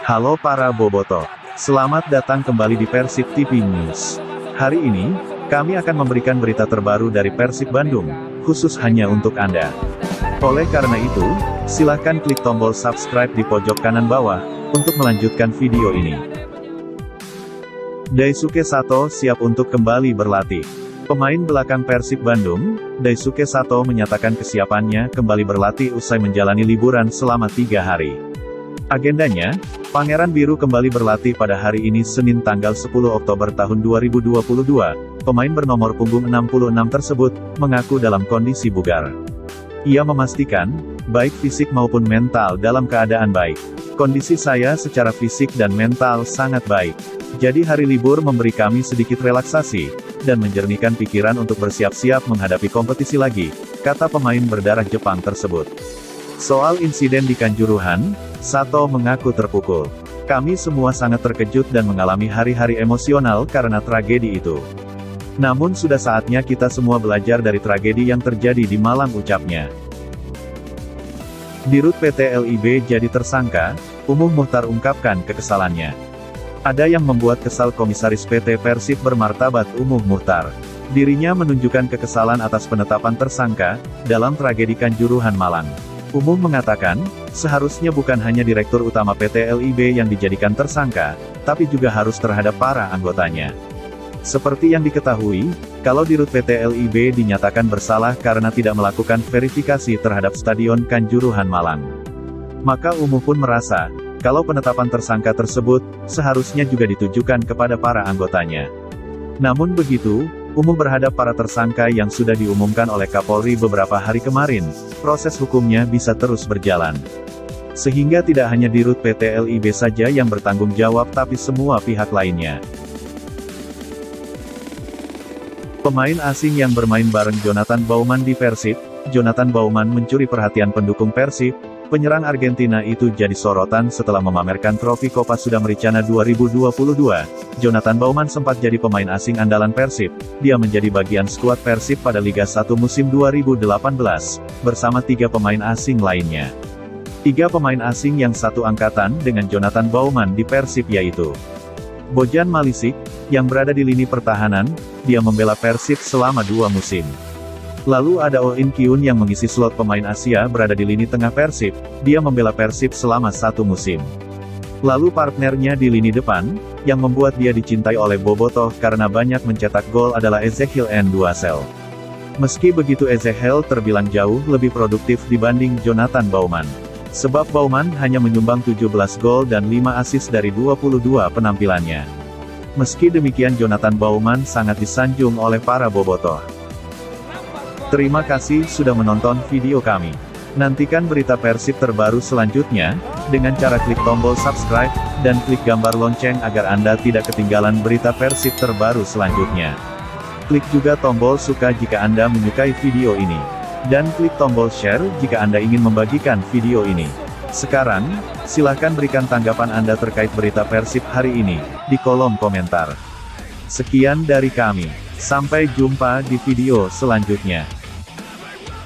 Halo para bobotoh, selamat datang kembali di Persib TV News. Hari ini, kami akan memberikan berita terbaru dari Persib Bandung, khusus hanya untuk Anda. Oleh karena itu, silakan klik tombol subscribe di pojok kanan bawah, untuk melanjutkan video ini. Daisuke Sato siap untuk kembali berlatih. Pemain belakang Persib Bandung, Daisuke Sato menyatakan kesiapannya kembali berlatih usai menjalani liburan selama 3 hari. Agendanya, Pangeran Biru kembali berlatih pada hari ini Senin tanggal 10 Oktober tahun 2022. Pemain bernomor punggung 66 tersebut, mengaku dalam kondisi bugar. Ia memastikan, baik fisik maupun mental dalam keadaan baik. Kondisi saya secara fisik dan mental sangat baik. Jadi hari libur memberi kami sedikit relaksasi, dan menjernihkan pikiran untuk bersiap-siap menghadapi kompetisi lagi, kata pemain berdarah Jepang tersebut. Soal insiden di Kanjuruhan, Sato mengaku terpukul. Kami semua sangat terkejut dan mengalami hari-hari emosional karena tragedi itu. Namun sudah saatnya kita semua belajar dari tragedi yang terjadi di Malang, ucapnya. Dirut PT LIB jadi tersangka, Umuh Muhtar ungkapkan kekesalannya. Ada yang membuat kesal Komisaris PT Persib bermartabat Umuh Muhtar. Dirinya menunjukkan kekesalan atas penetapan tersangka, dalam tragedi Kanjuruhan Malang. Umuh mengatakan, seharusnya bukan hanya Direktur Utama PT LIB yang dijadikan tersangka, tapi juga harus terhadap para anggotanya. Seperti yang diketahui, kalau Dirut PT LIB dinyatakan bersalah karena tidak melakukan verifikasi terhadap Stadion Kanjuruhan Malang. Maka Umuh pun merasa, kalau penetapan tersangka tersebut, seharusnya juga ditujukan kepada para anggotanya. Namun begitu, Umuh berhadap para tersangka yang sudah diumumkan oleh Kapolri beberapa hari kemarin, proses hukumnya bisa terus berjalan. Sehingga tidak hanya Dirut PT LIB saja yang bertanggung jawab tapi semua pihak lainnya. Pemain asing yang bermain bareng Jonathan Baumann di Persib, Jonathan Baumann mencuri perhatian pendukung Persib. Penyerang Argentina itu jadi sorotan setelah memamerkan trofi Copa Sudamericana 2022. Jonathan Baumann sempat jadi pemain asing andalan Persib. Dia menjadi bagian skuad Persib pada Liga 1 musim 2018, bersama 3 pemain asing lainnya. 3 pemain asing yang satu angkatan dengan Jonathan Baumann di Persib yaitu Bojan Malisik, yang berada di lini pertahanan, dia membela Persib selama 2 musim. Lalu ada Oh In Kyun yang mengisi slot pemain Asia berada di lini tengah Persib, dia membela Persib selama 1 musim. Lalu partnernya di lini depan, yang membuat dia dicintai oleh bobotoh karena banyak mencetak gol adalah Ezekiel Nduasel. Meski begitu Ezekiel terbilang jauh lebih produktif dibanding Jonathan Baumann. Sebab Baumann hanya menyumbang 17 gol dan 5 assist dari 22 penampilannya. Meski demikian Jonathan Baumann sangat disanjung oleh para bobotoh. Terima kasih sudah menonton video kami. Nantikan berita Persib terbaru selanjutnya, dengan cara klik tombol subscribe, dan klik gambar lonceng agar Anda tidak ketinggalan berita Persib terbaru selanjutnya. Klik juga tombol suka jika Anda menyukai video ini. Dan klik tombol share jika Anda ingin membagikan video ini. Sekarang, silahkan berikan tanggapan Anda terkait berita Persib hari ini, di kolom komentar. Sekian dari kami. Sampai jumpa di video selanjutnya.